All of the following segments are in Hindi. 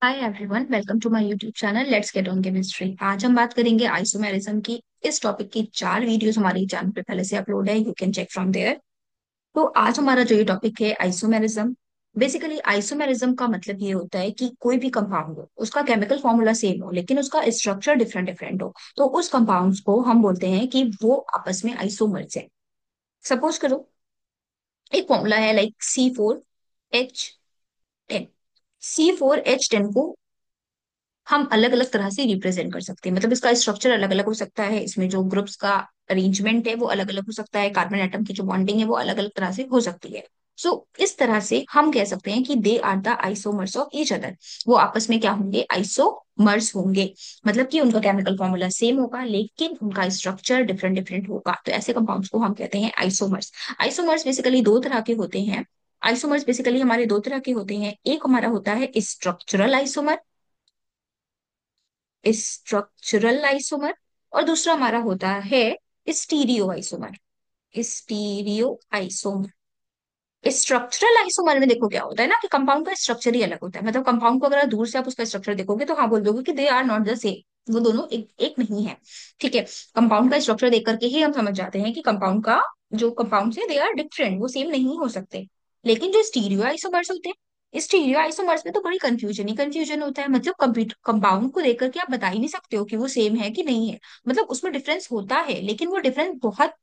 Hi everyone, welcome to my YouTube channel let's get on chemistry. आज हम बात करेंगे आइसोमेरिज्म की। इस टॉपिक की 4 वीडियोस हमारे चैनल पे पहले से अपलोड है, you can check from there. तो आज हमारा जो ये टॉपिक है आइसोमेरिज्म। बेसिकली आइसोमेरिज्म का मतलब ये होता है कि कोई भी कंपाउंड हो, उसका केमिकल फॉर्मूला सेम हो लेकिन उसका स्ट्रक्चर डिफरेंट डिफरेंट हो, तो उस कंपाउंड्स को हम बोलते हैं कि वो आपस में आइसोमर्स है। सपोज करो एक फॉर्मूला है लाइक C4H10। C4H10 को हम अलग अलग तरह से रिप्रेजेंट कर सकते हैं, मतलब इसका स्ट्रक्चर अलग अलग हो सकता है, इसमें जो ग्रुप्स का अरेंजमेंट है वो अलग अलग हो सकता है, कार्बन एटम की जो बॉन्डिंग है वो अलग अलग तरह से हो सकती है। सो इस तरह से हम कह सकते हैं कि they are the isomers of each other. वो आपस में क्या होंगे? आइसोमर्स होंगे। मतलब कि उनका केमिकल फॉर्मूला सेम होगा लेकिन उनका स्ट्रक्चर डिफरेंट डिफरेंट होगा, तो ऐसे कंपाउंड्स को हम कहते हैं आइसोमर्स। आइसोमर्स बेसिकली दो तरह के होते हैं। आइसोमर्स बेसिकली हमारे दो तरह के होते हैं। एक हमारा होता है स्ट्रक्चरल आइसोमर, स्ट्रक्चरल आइसोमर। और दूसरा हमारा होता है stereo isomer. Stereo isomer. Structural isomer में देखो क्या होता है ना कि कंपाउंड का स्ट्रक्चर ही अलग होता है। मतलब कंपाउंड को अगर दूर से आप उसका स्ट्रक्चर देखोगे तो हाँ बोल दोगे कि they are not the same, वो दोनों एक नहीं है। ठीक है। कंपाउंड का स्ट्रक्चर देख करके ही हम समझ जाते हैं कि कंपाउंड का जो कंपाउंड है दे आर डिफरेंट, वो सेम नहीं हो सकते। लेकिन जो स्टीरियो आइसोमर्स होते हैं, स्टीरियो आइसोमर्स में तो बड़ी कंफ्यूजन ही कंफ्यूजन होता है। मतलब कंपाउंड को देख करके आप बता ही नहीं सकते हो कि वो सेम है कि नहीं है। मतलब उसमें डिफरेंस होता है लेकिन वो डिफरेंस बहुत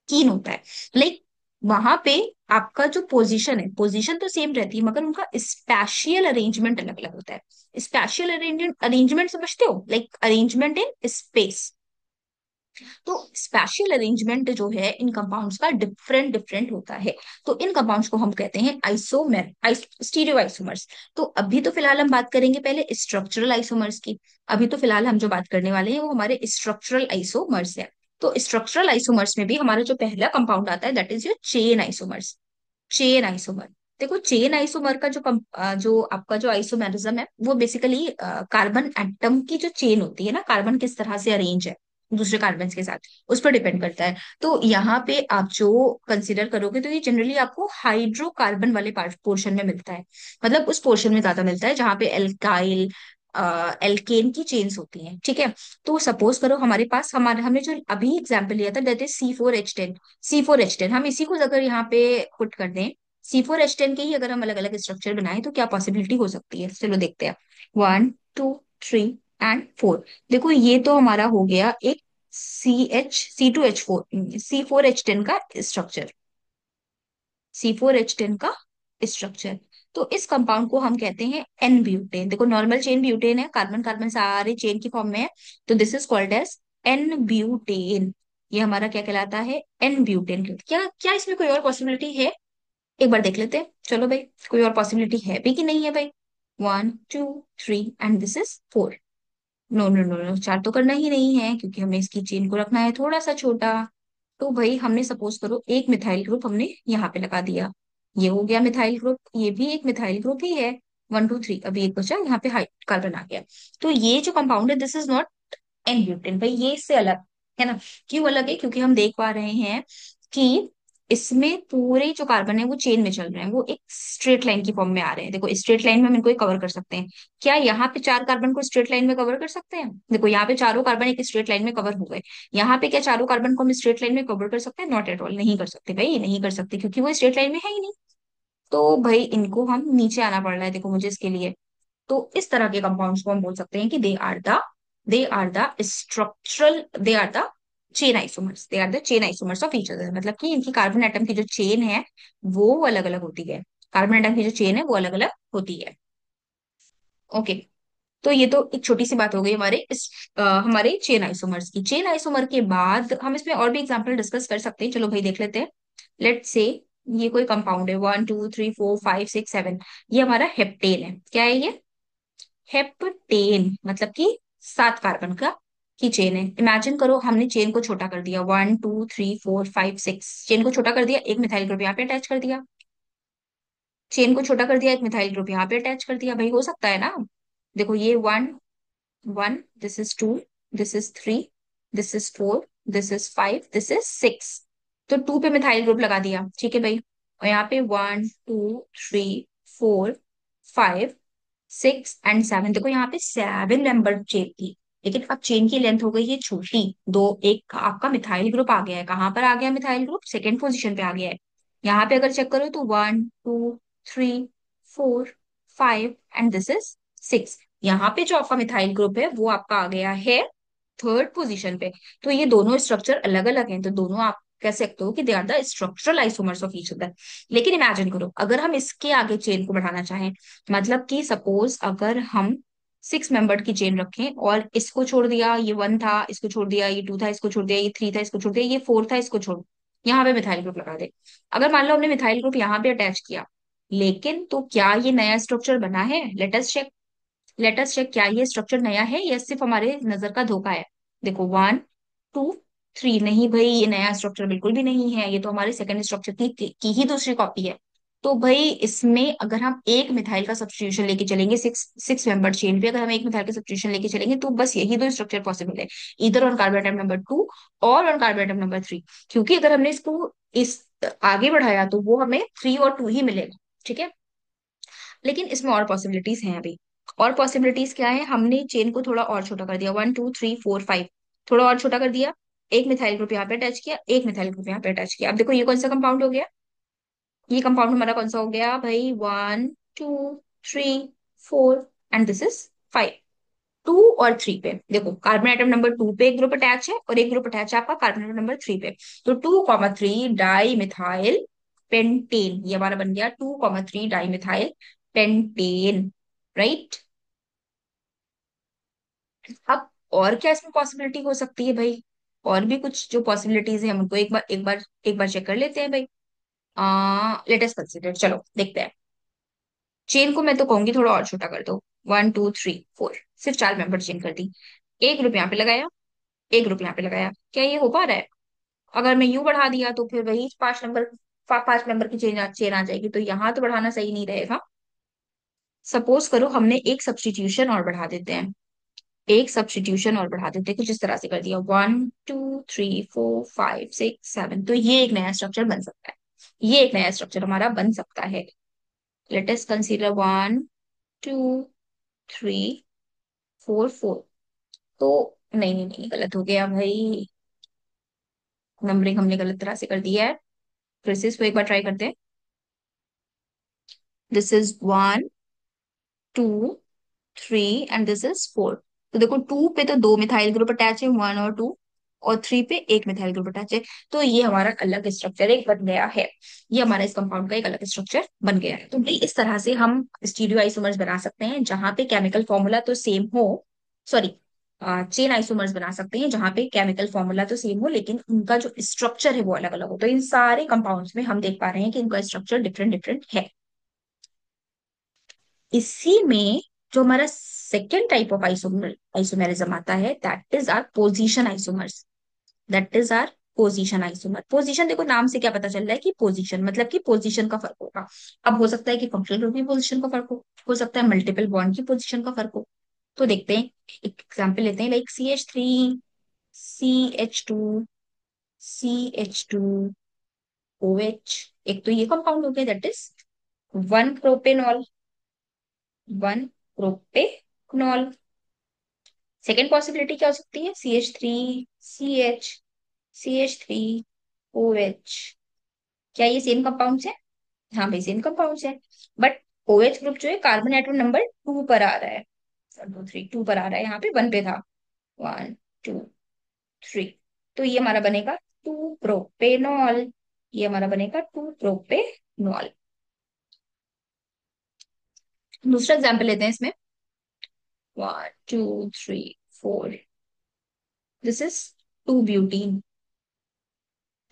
कीन होता है। लाइक वहां पे आपका जो पोजीशन है, पोजीशन तो सेम रहती है मगर उनका स्पैशियल अरेंजमेंट अलग अलग होता है। स्पैशियल अरेंजमेंट अरेंजमेंट समझते हो? Like arrangement in space. तो स्पैशियल अरेंजमेंट जो है इन कंपाउंड्स का डिफरेंट डिफरेंट होता है। तो इन कंपाउंड्स को हम कहते हैं स्टीरियो आइसोमर्स। तो अभी तो फिलहाल हम बात करेंगे पहले स्ट्रक्चरल आइसोमर्स की। अभी तो फिलहाल हम जो बात करने वाले हैं वो हमारे स्ट्रक्चरल आइसोमर्स है। तो स्ट्रक्चरल आइसोमर्स में भी हमारा जो पहला कंपाउंड आता है that is your chain isomers. Chain isomer. देखो चेन आइसोमर का जो आपका जो आइसोमेरिज्म है वो बेसिकली कार्बन एटम की जो चेन होती है ना, कार्बन किस तरह से अरेंज है दूसरे कार्बन के साथ, उस पर डिपेंड करता है। तो यहाँ पे आप जो कंसिडर करोगे तो ये जनरली आपको हाइड्रोकार्बन वाले पार्ट पोर्शन में मिलता है। मतलब उस पोर्शन में ज्यादा मिलता है जहाँ पे एल्काइल एल्केन की चेन्स होती हैं। ठीक है। तो सपोज करो हमारे पास हमारे हमने जो अभी एग्जाम्पल लिया था दैट इज C4H10। C4H10 हम इसी को अगर यहाँ पे पुट कर दें, C4H10 के ही अगर हम अलग अलग स्ट्रक्चर बनाएं तो क्या पॉसिबिलिटी हो सकती है, चलो देखते हैं। 1 2 3 एंड 4। देखो ये तो हमारा हो गया एक C4H10 का स्ट्रक्चर। C4H10 का स्ट्रक्चर। तो इस कंपाउंड को हम कहते हैं एन ब्यूटेन। देखो नॉर्मल चेन ब्यूटेन है, कार्बन कार्बन सारे चेन की फॉर्म में है। तो this is called as n butane. ये हमारा क्या कहलाता है? N butane. क्या क्या इसमें कोई और पॉसिबिलिटी है? एक बार देख लेते हैं, चलो भाई। कोई और पॉसिबिलिटी है भी कि नहीं है भाई? 1 2 3 and this is 4। No no no no, 4 तो करना ही नहीं है क्योंकि हमें इसकी चेन को रखना है थोड़ा सा छोटा। तो भाई हमने सपोज करो एक मिथाइल ग्रुप हमने यहाँ पे लगा दिया। ये हो गया मिथाइल ग्रुप, ये भी एक मिथाइल ग्रुप ही है। 1 2 3, अभी एक बचा, यहाँ पे हाइट कार्बन आ गया। तो ये जो कंपाउंड है this is not an butane भाई, ये इससे अलग है ना। क्यों अलग है? क्योंकि हम देख पा रहे हैं कि इसमें पूरे जो कार्बन है वो चेन में चल रहे हैं, वो एक स्ट्रेट लाइन की फॉर्म में आ रहे हैं। देखो स्ट्रेट लाइन में हम इनको कवर कर सकते हैं। क्या यहाँ पे 4 कार्बन को स्ट्रेट लाइन में कवर कर सकते हैं? देखो यहाँ पे चारों कार्बन एक स्ट्रेट लाइन में कवर हो गए। यहाँ पे क्या चारों कार्बन को हम स्ट्रेट लाइन में कवर कर सकते हैं? नॉट एट ऑल, नहीं कर सकते भाई, नहीं कर सकते क्योंकि वो स्ट्रेट लाइन में है ही नहीं। तो भाई इनको हम नीचे आना पड़ रहा है देखो मुझे इसके लिए। तो इस तरह के कंपाउंड्स को हम बोल सकते हैं कि they are the structural, they are the chain isomers, they are the chain isomers of each other. मतलब कि इनकी कार्बन एटम की जो चेन है वो अलग अलग होती है। कार्बन एटम की जो चेन है वो अलग अलग होती है। ओके। तो ये तो एक छोटी सी बात हो गई हमारे चेन आइसोमर्स की। चेन आइसोमर के बाद हम इसमें और भी एग्जांपल डिस्कस कर सकते हैं, चलो भाई देख लेते हैं। लेट्स से ये कोई कंपाउंड है 1 2 3 4 5 6 7। ये हमारा हेप्टेन है। क्या है ये? हेप्टेन मतलब कि 7 कार्बन का की चेन है। इमेजिन करो हमने चेन को छोटा कर दिया, 1 2 3 4 5 6, चेन को छोटा कर दिया, एक मिथाइल ग्रुप यहाँ पे अटैच कर दिया। चेन को छोटा कर दिया, एक मिथाइल ग्रुप यहाँ पे अटैच कर दिया। भाई हो सकता है ना। देखो ये 1 1, this is 2, this is 3, this is 4, this is 5, this is 6। तो 2 पे मिथाइल ग्रुप लगा दिया, ठीक है भाई। और यहाँ पे 1 2 3 4 5 6 और 7, देखो यहाँ पे 7 मेंबर चेन थी, लेकिन अब चेन की लेंथ हो गई है छोटी। दो, एक आपका मिथाइल ग्रुप आ गया है, कहाँ पर आ गया मिथाइल ग्रुप, सेकेंड पोजीशन पे आ गया है। यहाँ पे अगर चेक करो तो 1 2 3 4 5 एंड दिस इज 6। यहाँ पे जो आपका मिथाइल ग्रुप है वो आपका आ गया है थर्ड पोजीशन पे। तो ये दोनों स्ट्रक्चर अलग अलग हैं, तो दोनों आप कह सकते हो कि they are the structural isomers of each other. लेकिन इमेजिन करो अगर हम इसके आगे चेन को बढ़ाना चाहें, मतलब कि सपोज अगर हम 6 मेंबर की चेन रखें और इसको छोड़ दिया, ये 1 था, इसको छोड़ दिया, ये 2 था, इसको छोड़ दिया, ये 3 था, इसको छोड़ दिया, ये 4 था, इसको छोड़, यहाँ पे मिथाइल ग्रुप लगा दे। अगर मान लो हमने मिथाइल ग्रुप यहाँ पे अटैच किया, लेकिन तो क्या ये नया स्ट्रक्चर बना है? लेट अस चेक क्या ये स्ट्रक्चर नया है या सिर्फ हमारे नजर का धोखा है। देखो 1 2 3, नहीं भाई ये नया स्ट्रक्चर बिल्कुल भी नहीं है, ये तो हमारे सेकंड स्ट्रक्चर की ही दूसरी कॉपी है। तो भाई इसमें अगर हम एक मिथाइल का सब्स्टिट्यूशन लेके चलेंगे, सिक्स सिक्स मेंबर चेन पे अगर हम एक मिथाइल का सब्स्टिट्यूशन लेके चलेंगे तो बस यही दो स्ट्रक्चर पॉसिबल है, इधर ऑन कार्बन एटम नंबर 2 और ऑन कार्बन एटम नंबर 3। क्योंकि अगर हमने इसको इस आगे बढ़ाया तो वो हमें 3 और 2 ही मिलेगा। ठीक है, लेकिन इसमें और पॉसिबिलिटीज हैं अभी। और पॉसिबिलिटीज क्या है, हमने चेन को थोड़ा और छोटा कर दिया, 1 2 3 4 5, थोड़ा और छोटा कर दिया। एक मिथाइल ग्रुप यहाँ पे अटैच किया, एक मिथाइल ग्रुप यहाँ पे अटैच किया। अब देखो ये कौन सा कंपाउंड हो गया, ये कंपाउंड हमारा कौन सा हो गया भाई, 1 2 3 4 एंड दिस इज 5। 2 और 3 पे देखो कार्बन आइटम नंबर 2 पे एक ग्रुप अटैच है और एक ग्रुप अटैच है आपका कार्बन आइटम नंबर 3 पे। तो 2 3 डाई मिथाइल पेंटेन, ये हमारा बन गया 2 3 डाई मिथाइल पेंटेन। राइट। अब और क्या इसमें पॉसिबिलिटी हो सकती है भाई, और भी कुछ जो पॉसिबिलिटीज है हम उनको एक बार चेक कर लेते हैं भाई। लेट अस कंसीडर, चलो देखते हैं। चेन को मैं तो कहूंगी थोड़ा और छोटा कर दो, 1 2 3 4, सिर्फ 4 मेंबर चेन कर दी। एक ग्रुप यहाँ पे लगाया, एक ग्रुप यहाँ पे लगाया, क्या ये हो पा रहा है? अगर मैं यूं बढ़ा दिया तो फिर वही 5 नंबर, 5 मेंबर की चेन चेन आ जाएगी, तो यहाँ तो बढ़ाना सही नहीं रहेगा। सपोज करो हमने एक सब्स्टिट्यूशन और बढ़ा देते हैं, एक सब्स्टिट्यूशन और बढ़ा देते हैं, कुछ इस तरह से कर दिया, 1 2 3 4 5 6 7, तो ये एक नया स्ट्रक्चर बन सकता है, ये एक नया स्ट्रक्चर हमारा बन सकता है। Let us consider 1 2 3 4 4। तो नहीं नहीं नहीं, गलत हो गया भाई, नंबरिंग हमने गलत तरह से कर दिया है। फिर से इसको एक बार ट्राई करते हैं। This is 1 2 3 and this is 4। तो देखो 2 पे तो दो मिथाइल ग्रुप अटैच है, 1 और 2, और 3 पे एक मिथाइल ग्रुप अटैच है। तो ये हमारा अलग स्ट्रक्चर एक बन गया है, ये हमारा इस कंपाउंड का एक अलग स्ट्रक्चर बन गया है। तो भाई इस तरह से हम स्टीरियो आइसोमर्स बना सकते हैं जहां पे केमिकल फॉर्मूला तो सेम हो, सॉरी, चेन आइसोमर्स बना सकते हैं जहां पे केमिकल फॉर्मूला तो सेम हो लेकिन उनका जो स्ट्रक्चर है वो अलग अलग हो। तो इन सारे कंपाउंड्स में हम देख पा रहे हैं कि इनका स्ट्रक्चर डिफरेंट डिफरेंट है। इसी में जो हमारा सेकेंड टाइप ऑफ आइसोमेरिज्म आता है, that is our position isomers. That is our position isomer. Position देखो नाम से क्या पता चल रहा है कि पोजीशन मतलब कि पोजीशन का फर्क होगा। अब हो सकता है कि फंक्शनल ग्रुप की पोजीशन का फर्क हो सकता है मल्टीपल बॉन्ड की पोजीशन का फर्क हो। तो देखते हैं, एक एग्जाम्पल लेते हैं, लाइक CH3CH2OH। एक तो ये कंपाउंड हो गया, that is 1 propanol, 1 propanol. Second possibility क्या हो सकती है, CH3CH CH3OH। क्या ये सेम कंपाउंड्स है? हाँ भाई सेम कंपाउंड्स है, बट OH ग्रुप जो है कार्बन एटम नंबर 2 पर आ रहा है, 1 2 3 2 पर आ रहा है, यहाँ पे 1 पे था, 1 2 3। तो ये हमारा बनेगा 2 प्रोपेनॉल, ये हमारा बनेगा 2 प्रोपेनॉल। दूसरा एग्जाम्पल लेते हैं इसमें, 1 2 3 4, this is 2 butene,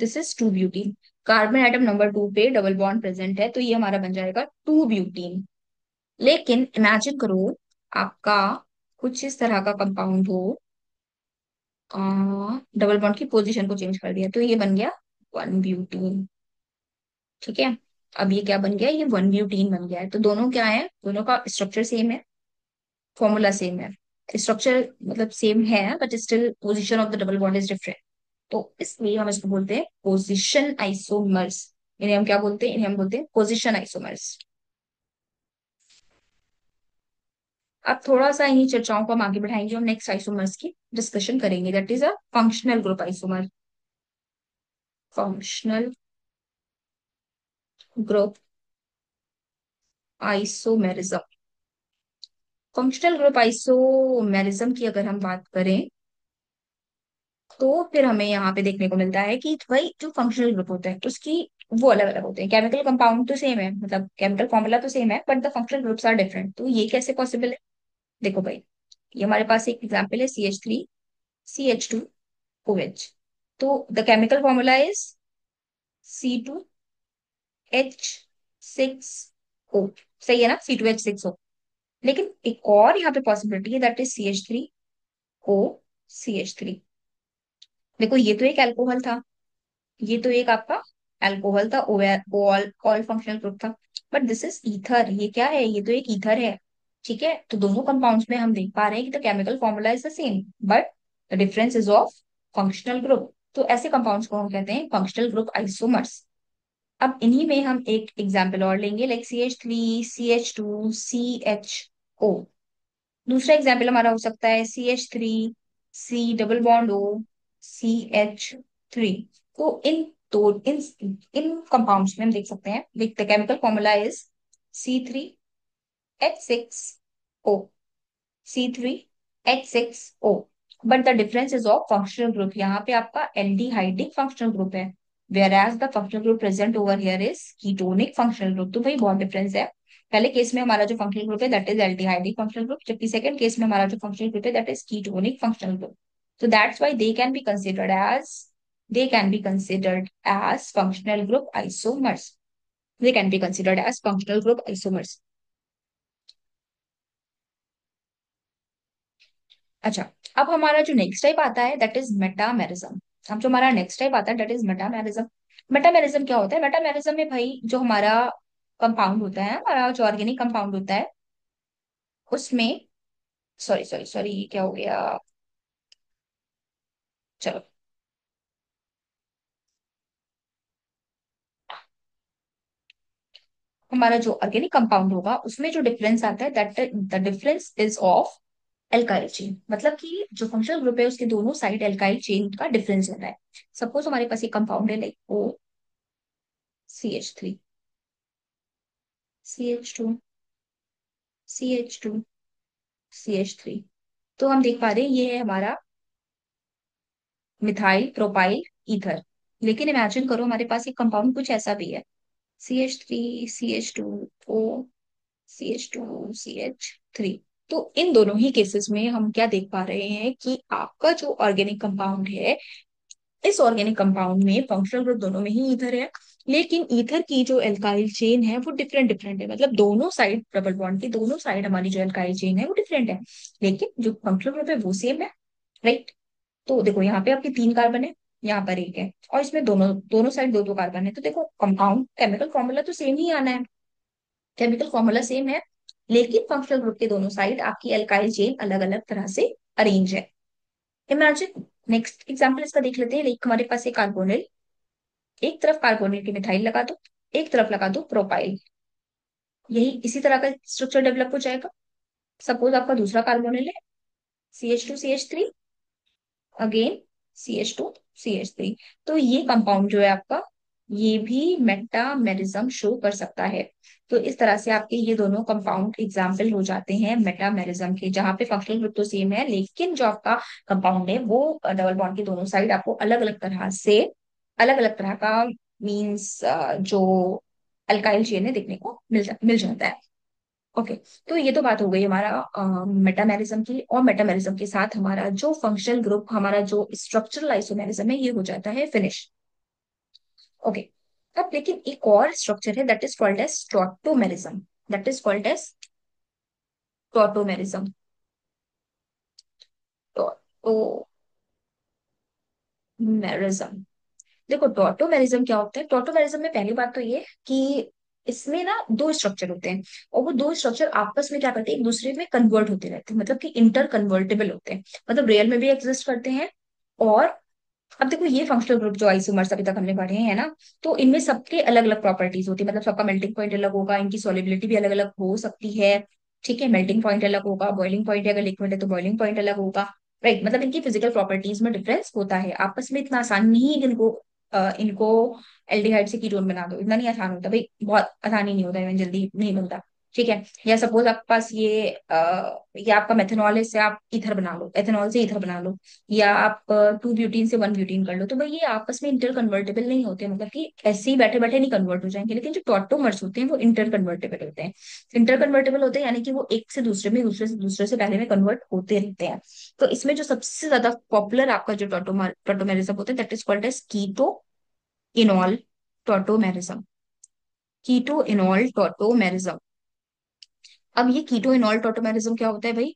this is 2 butene. Carbon atom number 2 पे डबल बॉन्ड प्रेजेंट है, तो ये हमारा बन जाएगा 2 ब्यूटीन। लेकिन इमेजिन करो आपका कुछ इस तरह का कंपाउंड हो, डबल बॉन्ड की पोजीशन को चेंज कर दिया, तो ये बन गया 1 ब्यूटीन। ठीक है, अब ये क्या बन गया, ये 1 ब्यूटीन बन गया है। तो दोनों क्या है, दोनों का स्ट्रक्चर सेम है, फॉर्मूला सेम है, स्ट्रक्चर मतलब सेम है but still position of the double bond is different. तो इसलिए हम इसको बोलते हैं पोजीशन आइसोमर्स। इन्हें हम क्या बोलते हैं, इन्हें हम बोलते हैं पोजीशन आइसोमर्स। अब थोड़ा सा इन्हीं चर्चाओं को हम आगे बढ़ाएंगे और नेक्स्ट आइसोमर्स की डिस्कशन करेंगे, that is a functional group isomer. Functional group isomerism. Functional group isomerism की अगर हम बात करें तो फिर हमें यहाँ पे देखने को मिलता है कि भाई जो फंक्शनल ग्रुप होता है उसकी वो अलग अलग होते हैं। केमिकल कंपाउंड तो सेम है, मतलब केमिकल फॉर्मूला तो सेम है, but the functional groups are different. तो ये कैसे पॉसिबल है? देखो भाई, ये हमारे पास एक एग्जांपल है CH3CH2OH। तो the chemical formula is C2H6O। सही है ना, C2H6O। लेकिन एक और यहाँ पे पॉसिबिलिटी है, दैट इज CH3O CH3। देखो ये तो एक अल्कोहल था, ये तो एक आपका अल्कोहल था, ऑल ऑल फंक्शनल ग्रुप था। बट दिस इज ईथर, ये क्या है? ये तो एक ईथर है। ठीक है, तो दोनों कंपाउंड्स में हम देख पा रहे हैं कि the chemical formula is the same, but the difference is of functional group. तो ऐसे कंपाउंड्स को हम कहते हैं फंक्शनल ग्रुप आइसोमर्स। अब इन्हीं में हम एक एग्जाम्पल और लेंगे, लाइक CH3CH2CHO। दूसरा एग्जाम्पल हमारा हो सकता है CH3C double bond O CH3। तो इन कंपाउंड्स में हम देख सकते हैं, the chemical formula is C3H6O। C3H6O। But the difference is of functional group, यहाँ पे आपका एल्डिहाइडिक फंक्शनल ग्रुप है, whereas the functional group present over here is ketonic functional group. तो भाई बहुत डिफरेंस है। पहले केस में हमारा जो फंक्शनल ग्रुप है that is aldehydic functional group, जबकि सेकंड केस में हमारा जो फंक्शनल ग्रुप है that is ketonic functional group. So that's why they can be considered as functional group isomers. They can be considered as functional group isomers. अच्छा, अब हमारा जो नेक्स्ट टाइप आता है दैट इज मेटामेरिज्म। अब जो हमारा नेक्स्ट टाइप आता है दैट इज मेटामेरिज्म। मेटामेरिज्म क्या होता है? मेटामेरिज्म में भाई जो हमारा कंपाउंड होता है, हमारा जो ऑर्गेनिक कंपाउंड होता है उसमें, सॉरी सॉरी सॉरी, क्या हो गया, चलो, हमारा जो ऑर्गेनिक कंपाउंड होगा उसमें जो डिफरेंस आता है that the difference is of alkyl chain. मतलब कि जो फंक्शनल ग्रुप है उसके दोनों साइड एल्काइल चेन का डिफरेंस होता है। सपोज हमारे पास एक कंपाउंड है लाइक OCH3CH2CH2CH3। तो हम देख पा रहे हैं ये है हमारा मिथाइल प्रोपाइल ईथर। लेकिन इमेजिन करो हमारे पास एक कंपाउंड कुछ ऐसा भी है, CH3CH2O CH2CH3। तो इन दोनों ही केसेस में हम क्या देख पा रहे हैं कि आपका जो ऑर्गेनिक कंपाउंड है, इस ऑर्गेनिक कंपाउंड में फंक्शनल ग्रुप दोनों में ही ईथर है, लेकिन ईथर की जो एल्काइल चेन है वो डिफरेंट डिफरेंट है। मतलब दोनों साइड डबल बॉन्ड की दोनों साइड हमारी जो एल्काइल चेन है वो डिफरेंट है, लेकिन जो फंक्शनल ग्रुप है वो सेम है। राइट। तो देखो यहाँ पे आपके 3 कार्बन है, यहाँ पर एक है, और इसमें दोनों दोनों साइड दो दो कार्बन है। तो देखो कंपाउंड केमिकल फॉर्मूला तो सेम ही आना है, केमिकल फॉर्मूला सेम है, लेकिन फंक्शनल ग्रुप के दोनों साइड आपकी एल्काइल चेन अलग अलग तरह से अरेंज है। इमेजिन, नेक्स्ट एग्जांपल इसका देख लेते हैं। लाइक हमारे पास एक कार्बोनिल, एक तरफ कार्बोनिल की मिथाइल लगा दो, एक तरफ लगा दो प्रोपाइल, यही इसी तरह का स्ट्रक्चर डेवलप हो जाएगा। सपोज आपका दूसरा कार्बोनिल है CH2CH3, अगेन CH2CH3। तो ये कंपाउंड जो है आपका, ये भी मेटामेरिज्म शो कर सकता है। तो इस तरह से आपके ये दोनों कंपाउंड एग्जाम्पल हो जाते हैं मेटामेरिज्म के, जहां पे फंक्शनल ग्रुप तो सेम है लेकिन जो आपका कंपाउंड है वो डबल बॉन्ड की दोनों साइड आपको अलग अलग तरह का मीन्स जो अल्काइल चेन है देखने को मिल जाता है। ओके। तो ये तो बात हो गई हमारा मेटामेरिज्म की, और मेटामेरिज्म के साथ हमारा जो फंक्शनल ग्रुप, हमारा जो स्ट्रक्चरल आइसोमेरिज्म है, ये हो जाता है फिनिश। ओके। अब लेकिन एक और स्ट्रक्चर है that is called as tautomerism. That is called as tautomerism. Tautomerism. देखो टॉटोमेरिज्म क्या होता है? टॉटोमेरिज्म में पहली बात तो ये कि इसमें ना दो स्ट्रक्चर होते हैं, और वो दो स्ट्रक्चर आपस में क्या करते हैं, एक दूसरे में कन्वर्ट होते रहते हैं, मतलब कि इंटर कन्वर्टेबल होते हैं, मतलब रियल में भी एग्जिस्ट करते हैं। और अब देखो ये फंक्शनल ग्रुप जो आइसोमर्स अभी तक हमने पढ़े हैं ना, तो इनमें सबके अलग अलग प्रॉपर्टीज होती है, मतलब सबका मेल्टिंग पॉइंट अलग होगा, इनकी सॉलिबिलिटी भी अलग अलग हो सकती है। ठीक है, मेल्टिंग पॉइंट अलग होगा, बॉइलिंग पॉइंट अगर लिक्विड है तो बॉइलिंग पॉइंट अलग होगा। राइट, मतलब इनकी फिजिकल प्रॉपर्टीज में डिफरेंस होता है। आपस में इतना आसान नहीं है कि इनको एल्डिहाइड से कीटोन बना दो, इतना नहीं आसान होता भाई, बहुत आसानी नहीं होता, इवन जल्दी नहीं बनता। ठीक है, या सपोज आपके पास ये आपका मेथनॉल है, इससे आप ईथर बना लो, एथेनॉल से ईथर बना लो, या आप टू ब्यूटीन से वन ब्यूटीन कर लो, तो भाई ये आपस में इंटर कन्वर्टेबल नहीं होते, मतलब कि ऐसे ही बैठे बैठे नहीं कन्वर्ट हो जाएंगे। लेकिन जो टॉटोमर्स होते हैं वो इंटर कन्वर्टेबल होते हैं। इंटर कन्वर्टेबल होते हैं यानी कि वो एक से दूसरे में, दूसरे से पहले में कन्वर्ट होते रहते हैं। तो इसमें जो सबसे ज्यादा पॉपुलर आपका जो टॉटोमेरिज्म होता है, that is called as keto enol tautomerism. Keto enol tautomerism. अब ये कीटो इनॉल टॉटोमेरिज्म क्या होता है भाई?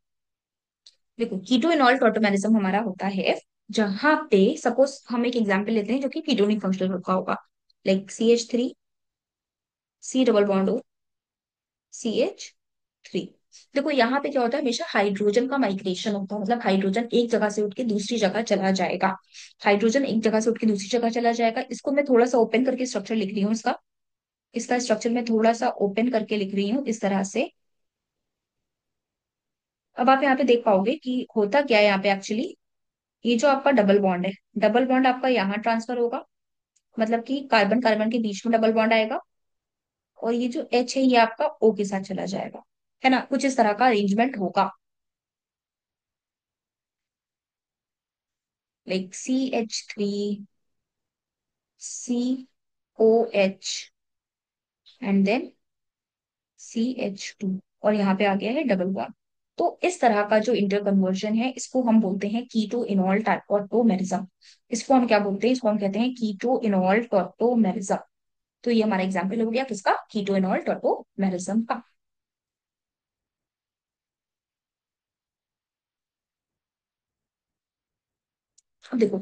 देखो, कीटो इनॉल टॉटोमेरिज्म हमारा होता है जहां पे सपोज हम एक एग्जांपल लेते हैं जो कि कीटोनिक फंक्शनल ग्रुप का होगा, like CH3, C double bond O, CH3। देखो यहाँ पे क्या होता है, हमेशा हाइड्रोजन का माइग्रेशन होता है, मतलब हाइड्रोजन एक जगह से उठ के दूसरी जगह चला जाएगा। हाइड्रोजन एक जगह से उठ के दूसरी जगह चला जाएगा। इसको मैं थोड़ा सा ओपन करके स्ट्रक्चर लिख रही हूँ इसका। इसका स्ट्रक्चर मैं थोड़ा सा ओपन करके लिख रही हूँ इस तरह से। अब आप यहाँ पे देख पाओगे कि होता क्या है यहाँ पे एक्चुअली। ये जो आपका डबल बॉन्ड है, डबल बॉन्ड आपका यहाँ ट्रांसफर होगा, मतलब कि कार्बन कार्बन के बीच में डबल बॉन्ड आएगा, और ये जो H है ये आपका O के साथ चला जाएगा, है ना? कुछ इस तरह का अरेंजमेंट होगा, like CH3, COH, and then CH2, और यहाँ पे आ गया है डबल बॉन्ड। तो इस तरह का जो इंटर कन्वर्जन है इसको हम बोलते हैं कीटो इनॉल टॉटोमेरिज्म। इसको हम क्या बोलते हैं? इसको हम कहते हैं कीटो इनॉल टॉटोमेरिज्म। तो ये हमारा एग्जाम्पल हो गया किसका? कीटो इनॉल टॉटोमेरिज्म का। अब देखो,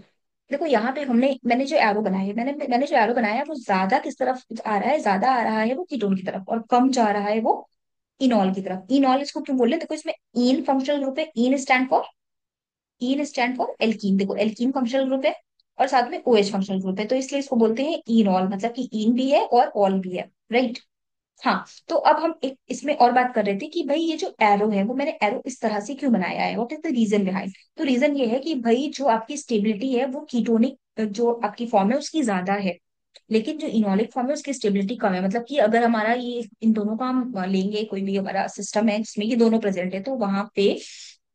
देखो यहाँ पे मैंने जो एरो बनाया है, मैंने जो एरो बनाया है वो ज्यादा किस तरफ आ रहा है? ज्यादा आ रहा है वो कीटोन की तरफ, और कम जा रहा है वो इनॉल की तरफ। इनॉल इसको क्यों बोले? देखो इसमें ईन फंक्शनल ग्रुप है, ईन स्टैंड फॉर एल्कीन। देखो एल्कीन फंक्शनल ग्रुप है और साथ में OH फंक्शनल ग्रुप है, तो इसलिए इसको बोलते हैं इनॉल, मतलब कि ईन भी है और ऑल भी है। राइट। हाँ, तो अब हम एक इसमें और बात कर रहे थे कि भाई ये जो एरो है वो मैंने एरो इस तरह से क्यों बनाया है, what is the reason behind. तो रीजन ये है कि भाई जो आपकी स्टेबिलिटी है वो कीटोनिक जो आपकी फॉर्म है उसकी ज्यादा है, लेकिन जो इनोलिक फॉर्म है उसकी स्टेबिलिटी कम है। मतलब कि अगर हमारा ये इन दोनों का हम लेंगे, कोई भी हमारा सिस्टम है जिसमें ये दोनों प्रेजेंट है, तो वहां पे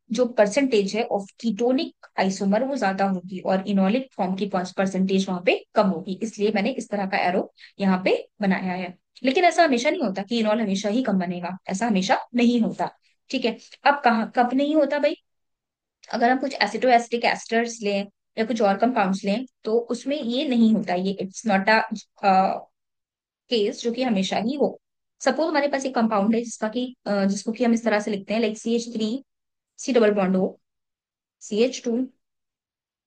जो परसेंटेज है ऑफ कीटोनिक आइसोमर वो ज्यादा होगी और इनोलिक फॉर्म की परसेंटेज वहां पे कम होगी, इसलिए मैंने इस तरह का एरो यहाँ पे बनाया है। लेकिन ऐसा हमेशा नहीं होता कि इनॉल हमेशा ही कम बनेगा, ऐसा हमेशा नहीं होता। ठीक है, अब कहाँ कब नहीं होता भाई? अगर हम कुछ एसिटो एसिटिक एस्टर्स लें या कुछ और कंपाउंड्स लें तो उसमें ये नहीं होता, ये इट्स नॉट अ केस जो कि हमेशा ही हो। सपोज हमारे पास एक कंपाउंड है जिसको कि हम इस तरह से लिखते हैं, like CH3, C double bond O, CH2,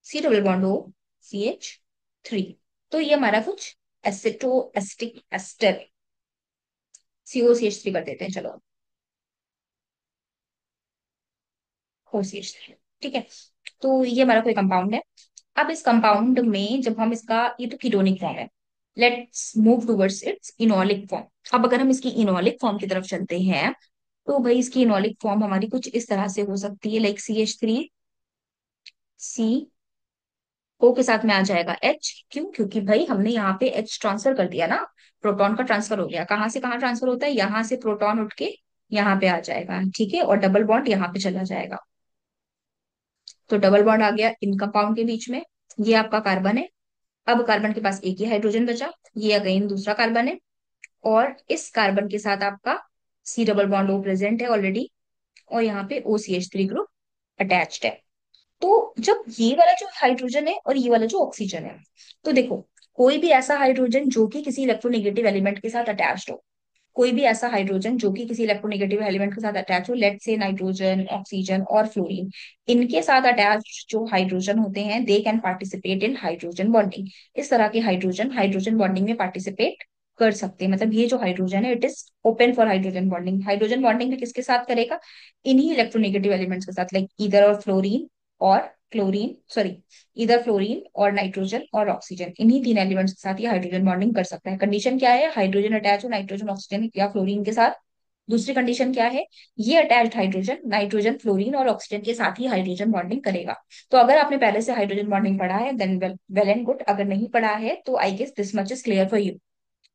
C double bond O, CH3। तो ये हमारा कुछ एसिटो एसिटिक एस्टर, COCH3 कर देते हैं चलो, OCH3। ठीक है, तो ये हमारा कोई कंपाउंड है। अब इस कंपाउंड में जब हम इसका, ये तो कीटोनिक फॉर्म है, let's move towards its enolic form. अब अगर हम इसकी इनोलिक फॉर्म की तरफ चलते हैं तो भाई इसकी इनोलिक फॉर्म हमारी कुछ इस तरह से हो सकती है, लाइक CH3, सी O के साथ में आ जाएगा H। क्यों? क्योंकि भाई हमने यहाँ पे H ट्रांसफर कर दिया ना, प्रोटॉन का ट्रांसफर हो गया। कहाँ से कहाँ ट्रांसफर होता है? यहाँ से प्रोटॉन उठ के यहाँ पे आ जाएगा, ठीक है, और डबल बॉन्ड यहाँ पे चला जाएगा। तो डबल बॉन्ड आ गया इन कंपाउंड के बीच में। ये आपका कार्बन है। अब कार्बन के पास एक ही हाइड्रोजन बचा, ये अगेन दूसरा कार्बन है, और इस कार्बन के साथ आपका C double bond O present है ऑलरेडी, और यहाँ पे OCH3 ग्रुप अटैच्ड है। तो जब ये वाला जो हाइड्रोजन है और ये वाला जो ऑक्सीजन है, तो देखो, कोई भी ऐसा हाइड्रोजन जो कि किसी इलेक्ट्रोनेगेटिव एलिमेंट के साथ अटैच्ड हो, कोई भी ऐसा हाइड्रोजन जो कि किसी इलेक्ट्रोनेगेटिव एलिमेंट के साथ अटैच हो, लेट से नाइट्रोजन, ऑक्सीजन और फ्लोरीन, इनके साथ अटैच जो हाइड्रोजन होते हैं they can participate in hydrogen bonding. इस तरह के हाइड्रोजन हाइड्रोजन बॉन्डिंग में पार्टिसिपेट कर सकते हैं। मतलब ये जो हाइड्रोजन है it is open for hydrogen bonding. Hydrogen bonding भी किसके साथ करेगा? इन्हीं इलेक्ट्रोनेगेटिव एलिमेंट्स के साथ, लाइक इधर और फ्लोरीन और क्लोरीन, सॉरी, इधर फ्लोरीन और नाइट्रोजन और ऑक्सीजन, इन्हीं तीन एलिमेंट्स के साथ ये हाइड्रोजन बॉन्डिंग कर सकता है। कंडीशन क्या है? हाइड्रोजन अटैच हो नाइट्रोजन, ऑक्सीजन या फ्लोरीन के साथ, दूसरी कंडीशन क्या है, ये अटैच्ड हाइड्रोजन नाइट्रोजन फ्लोरीन और ऑक्सीजन के साथ ही हाइड्रोजन बॉन्डिंग करेगा। तो अगर आपने पहले से हाइड्रोजन बॉन्डिंग पढ़ा है then well well and good, अगर नहीं पढ़ा है तो I guess this much is clear for you.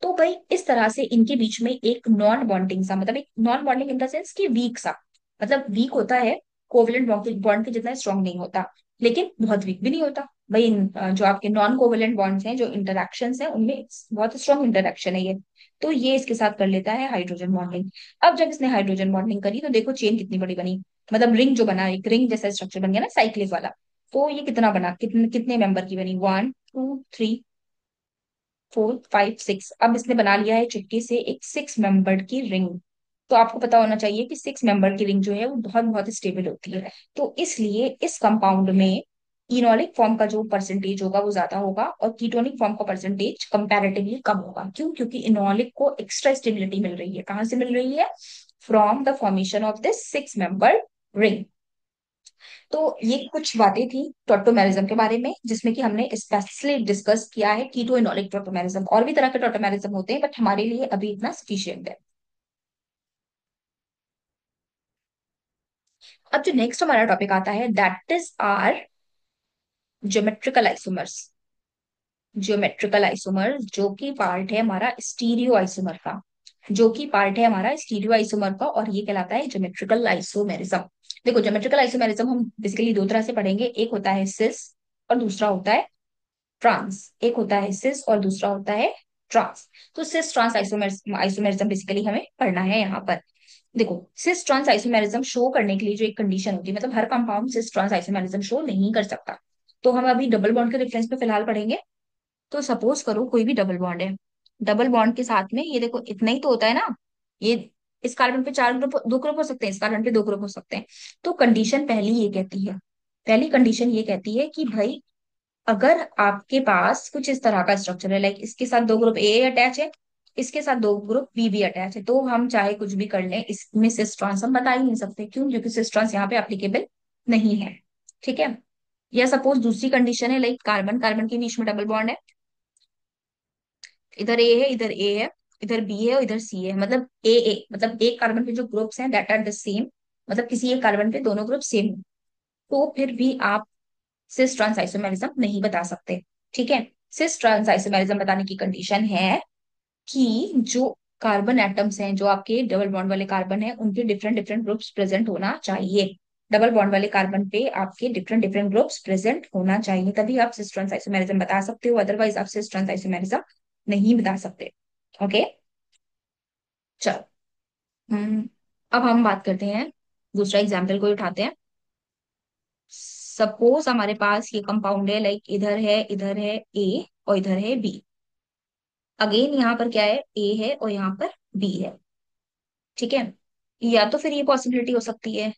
तो भाई इस तरह से इनके बीच में एक नॉन बॉन्डिंग सा, मतलब एक non bonding in the sense कि वीक सा, मतलब वीक होता है, कोवलेंट बॉन्ड के जितना स्ट्रांग नहीं होता, लेकिन बहुत वीक भी नहीं होता। भाई जो आपके नॉन कोवलेंट बॉन्ड्स हैं, जो इंटरेक्शंस हैं, उनमें बहुत स्ट्रांग इंटरेक्शन है ये। तो ये इसके साथ कर लेता है हाइड्रोजन बॉन्डिंग। अब जब इसने हाइड्रोजन बॉन्डिंग करी तो देखो चेन कितनी बड़ी बनी, मतलब रिंग जो बना, एक रिंग जैसा स्ट्रक्चर बन गया ना साइक्लिक वाला। तो ये कितना बना, कितने कितने मेंबर की बनी, 1 2 3 4 5 6। अब इसने बना लिया है चुटकी से एक 6 मेंबर्ड की रिंग। तो आपको पता होना चाहिए कि 6 मेंबर की रिंग जो है वो बहुत बहुत स्टेबल होती है। तो इसलिए इस कंपाउंड में इनॉलिक फॉर्म का जो परसेंटेज होगा वो ज्यादा होगा और कीटोनिक फॉर्म का परसेंटेज कंपैरेटिवली कम होगा। क्यों? क्योंकि इनॉलिक को एक्स्ट्रा स्टेबिलिटी मिल रही है। कहाँ से मिल रही है? From the formation of this 6 member ring. तो ये कुछ बातें थी टॉटोमेरिज्म के बारे में, जिसमें कि हमने स्पेशली डिस्कस किया है कीटो इनोलिक टॉटोमेरिज्म। और भी तरह के टॉटोमेरिज्म होते हैं बट हमारे लिए अभी इतना सफिशियंट है। अब जो नेक्स्ट हमारा टॉपिक आता है that is our geometrical isomers. Geometrical isomer जो कि पार्ट है हमारा स्टीरियो आइसोमर का, जो कि पार्ट है हमारा स्टीरियो आइसोमर का, और ये कहलाता है ज्योमेट्रिकल आइसोमेरिज्म। देखो ज्योमेट्रिकल आइसोमेरिज्म हम बेसिकली दो तरह से पढ़ेंगे, एक होता है सिस और दूसरा होता है ट्रांस। एक होता है सिस और दूसरा होता है ट्रांस। तो सिस ट्रांस आइसोमेरिज्म बेसिकली हमें पढ़ना है यहाँ पर। देखो सिस ट्रांस आइसोमेरिज्म शो करने के लिए जो एक कंडीशन होती है, मतलब हर compound cis trans isomerism show नहीं कर सकता। तो हम अभी डबल बॉन्ड के रेफरेंस पे फिलहाल पढ़ेंगे। तो सपोज करो कोई भी डबल बॉन्ड है, डबल बॉन्ड के साथ में ये देखो इतना ही तो होता है ना, ये इस कार्बन पे 4 ग्रुप, 2 ग्रुप हो सकते हैं, इस कार्बन पे 2 ग्रुप हो सकते हैं। तो कंडीशन पहली ये कहती है, पहली कंडीशन ये कहती है कि भाई अगर आपके पास कुछ इस तरह का स्ट्रक्चर है, लाइक इसके साथ 2 ग्रुप ए अटैच है, इसके साथ 2 ग्रुप बी भी अटैच है, तो हम चाहे कुछ भी कर लें इसमें सिस ट्रांस हम बता ही नहीं सकते। क्यों? क्योंकि सिस ट्रांस यहाँ पे एप्लीकेबल नहीं है। ठीक है। या सपोज दूसरी कंडीशन है, लाइक कार्बन कार्बन के बीच में डबल बॉन्ड है, इधर ए है इधर ए है, इधर बी है और इधर सी है, मतलब ए मतलब एक कार्बन पे जो ग्रुप्स हैं दैट आर द सेम, मतलब किसी एक कार्बन पे दोनों ग्रुप सेम, तो फिर भी आप सिस ट्रांस आइसोमेरिज्म नहीं बता सकते। ठीक है। सिस ट्रांस आइसोमेरिज्म बताने की कंडीशन है कि जो कार्बन एटम्स हैं, जो आपके डबल बॉन्ड वाले कार्बन है, उनके डिफरेंट डिफरेंट ग्रुप्स प्रेजेंट होना चाहिए। डबल बॉन्ड वाले कार्बन पे आपके डिफरेंट डिफरेंट ग्रुप्स प्रेजेंट होना चाहिए, तभी आप सिस ट्रांस आइसोमेरिज्म बता सकते हो, अदरवाइज आप सिस ट्रांस आइसोमेरिज्म नहीं बता सकते। ओके। चलो। अब हम बात करते हैं, दूसरा एग्जाम्पल को उठाते हैं। सपोज हमारे पास ये कंपाउंड है, लाइक इधर है ए और इधर है बी। अगेन यहाँ पर क्या है, ए है और यहाँ पर बी है। ठीक है। या तो फिर ये पॉसिबिलिटी हो सकती है,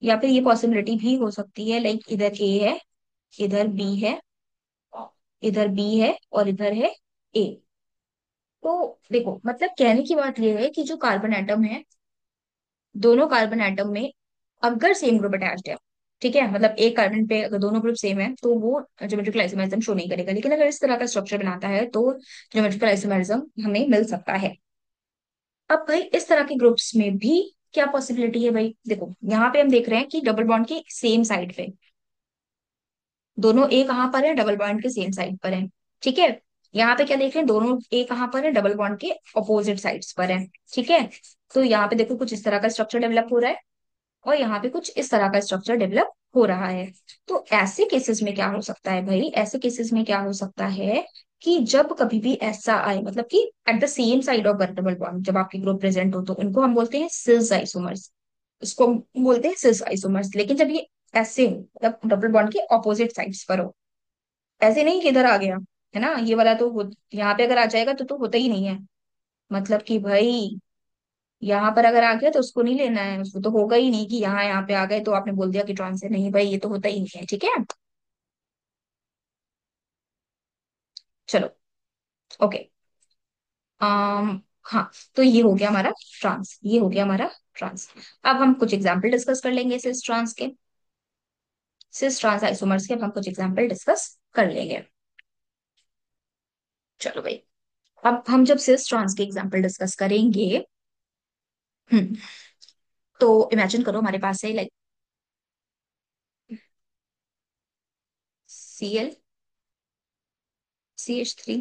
या फिर ये पॉसिबिलिटी भी हो सकती है, लाइक इधर ए है, इधर बी है, इधर बी है और इधर है ए। तो देखो मतलब कहने की बात ये है कि जो कार्बन एटम है, दोनों कार्बन एटम में अगर सेम ग्रुप अटैच्ड है, ठीक है, मतलब एक कार्बन पे अगर दोनों ग्रुप सेम है तो वो ज्योमेट्रिकल आइसोमेरिज्म शो नहीं करेगा, लेकिन अगर इस तरह का स्ट्रक्चर बनाता है तो ज्योमेट्रिकल आइसोमेरिज्म हमें मिल सकता है। अब भाई इस तरह के ग्रुप्स में भी क्या पॉसिबिलिटी है, भाई देखो यहाँ पे हम देख रहे हैं कि डबल बॉन्ड के सेम साइड पे दोनों ए कहाँ पर है, डबल बॉन्ड के सेम साइड पर है। ठीक है। यहाँ पे क्या देख रहे हैं, दोनों ए कहाँ पर है, डबल बॉन्ड के अपोजिट साइड्स पर है। ठीक है। तो यहाँ पे देखो कुछ इस तरह का स्ट्रक्चर डेवलप हो रहा है और यहाँ पे कुछ इस तरह का स्ट्रक्चर डेवलप हो रहा है। तो ऐसे केसेस में क्या हो सकता है भाई, ऐसे केसेस में क्या हो सकता है कि जब कभी भी ऐसा आए, मतलब कि at the same side of double bond जब आपके ग्रुप प्रेजेंट हो, तो इनको हम बोलते हैं सिस आइसोमर्स, इसको बोलते हैं सिस आइसोमर्स। लेकिन जब ये ऐसे हो, मतलब डबल बॉन्ड के ऑपोजिट साइड्स पर हो, ऐसे नहीं कि इधर आ गया है ना ये वाला, तो यहाँ पे अगर आ जाएगा तो होता ही नहीं है। मतलब कि भाई यहाँ पर अगर आ गया तो उसको नहीं लेना है, उसको तो होगा ही नहीं कि यहाँ पे आ गए तो आपने बोल दिया कि ट्रांस है, नहीं भाई ये तो होता ही नहीं है। ठीक है। चलो। ओके। हाँ, तो ये हो गया हमारा ट्रांस, ये हो गया हमारा ट्रांस। अब हम कुछ एग्जाम्पल डिस्कस कर लेंगे सिस ट्रांस के, सिस ट्रांस आइसोमर्स के अब हम कुछ एग्जाम्पल डिस्कस कर लेंगे। चलो भाई, अब हम जब सिस ट्रांस के एग्जाम्पल डिस्कस करेंगे हम्म तो इमेजिन करो हमारे पास है like Cl, CH3,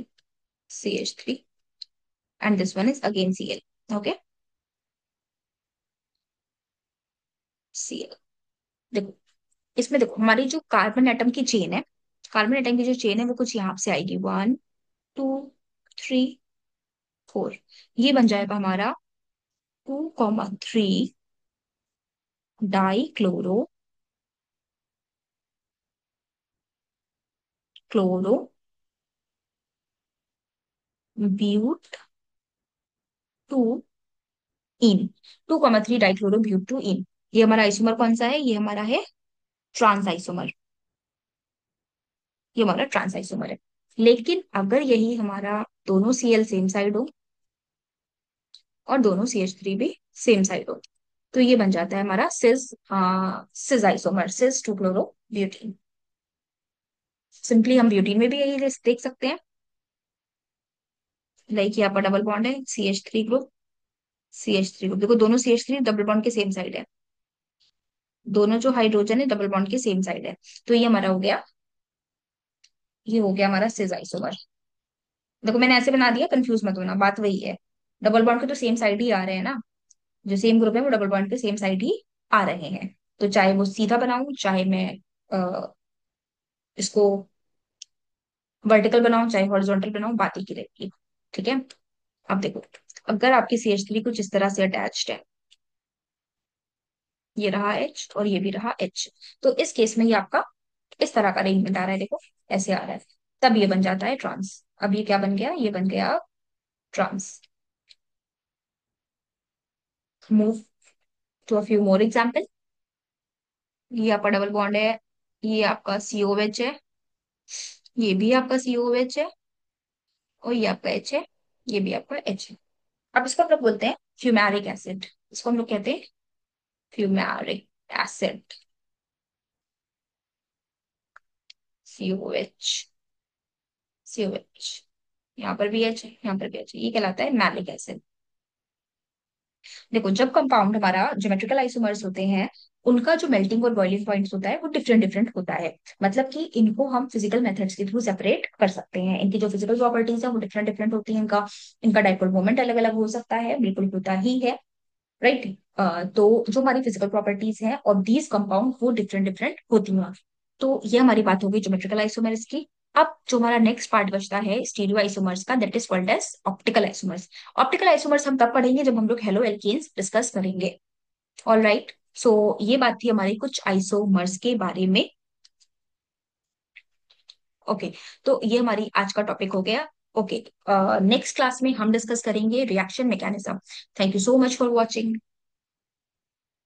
CH3, and this one is again Cl. Okay, Cl. देखो, इसमें देखो हमारी जो कार्बन एटम की चेन है, कार्बन एटम की जो चेन है वो कुछ यहाँ से आएगी, 1 2 3 4। ये बन जाएगा हमारा 2,3 dichloro but two ene, 2,3 dichloro but two ene. ये हमारा आइसोमर कौन सा है? ये हमारा है ट्रांस आइसोमर। ये हमारा ट्रांस आइसोमर है। लेकिन अगर यही हमारा दोनों Cl सेम साइड हो और दोनों CH3 भी सेम साइड हो, तो ये बन जाता है हमारा सिस आइसोमर, सिस टू क्लोरो ब्यूटीन। सिंपली हम ब्यूटीन में भी यही देख सकते हैं। लाइक यहाँ पर डबल बॉन्ड है, CH3 ग्रुप, CH3 ग्रुप, देखो दोनों CH3 डबल बॉन्ड के सेम साइड है, दोनों जो हाइड्रोजन है डबल बॉन्ड के सेम साइड है। तो ये हमारा हो गया, ये हो गया हमारा सिस आइसोमर। देखो मैंने ऐसे बना दिया, कंफ्यूज मत होना, बात वही है। डबल बॉन्ड के तो सेम साइड ही आ रहे हैं ना, जो सेम ग्रुप है वो डबल बॉन्ड के सेम साइड ही आ रहे हैं। तो चाहे वो सीधा बनाऊं, चाहे मैं इसको वर्टिकल बनाऊं, चाहे हॉरिजॉन्टल बनाऊं, बात ही की रहेगी। ठीक है। अब देखो, अगर आपकी CH3 कुछ इस तरह से अटैच्ड है, ये रहा H और ये भी रहा H, तो इस केस में ये आपका इस तरह का अरेंजमेंट आ रहा है, देखो ऐसे आ रहा है। तब ये बन जाता है ट्रांस। अब ये क्या बन गया? ये बन गया trans. Move to a few more example. ये आपका डबल बॉन्ड है, ये आपका COH है, ये भी आपका COH है, और ये आपका H है, ये भी आपका H है। अब इसको हम लोग बोलते हैं फ्यूमैरिक एसिड। इसको हम लोग कहते हैं फ्यूमैरिक एसिड, COH, COH। यहाँ पर भी H है, यहाँ पर भी H है, ये कहलाता है मैलिक एसिड। देखो जब कंपाउंड हमारा ज्योमेट्रिकल आइसोमर्स होते हैं, उनका जो मेल्टिंग और बॉइलिंग पॉइंट्स होता है वो डिफरेंट डिफरेंट होता है। मतलब कि इनको हम फिजिकल मेथड्स के थ्रू सेपरेट कर सकते हैं, इनकी जो फिजिकल प्रॉपर्टीज है वो डिफरेंट डिफरेंट होती है। इनका इनका डाइपोल मोमेंट अलग अलग हो सकता है, बिल्कुल होता ही है, राइट। तो जो हमारी फिजिकल प्रॉपर्टीज हैं और दीज कंपाउंड वो डिफरेंट डिफरेंट होती हैं। तो ये हमारी बात होगी ज्योमेट्रिकल आइसोमर्स की। अब जो हमारा नेक्स्ट पार्ट बचता है स्टीरियो आइसोमर्स का, that is called as optical isomers. Optical isomers हम तब पढ़ेंगे जब हम लोग हेलो एल्केन्स डिस्कस करेंगे। All right. सो ये बात थी हमारी कुछ आइसोमर्स के बारे में। ओके, तो ये हमारी आज का टॉपिक हो गया। ओके, नेक्स्ट क्लास में हम डिस्कस करेंगे reaction mechanism. Thank you so much for watching.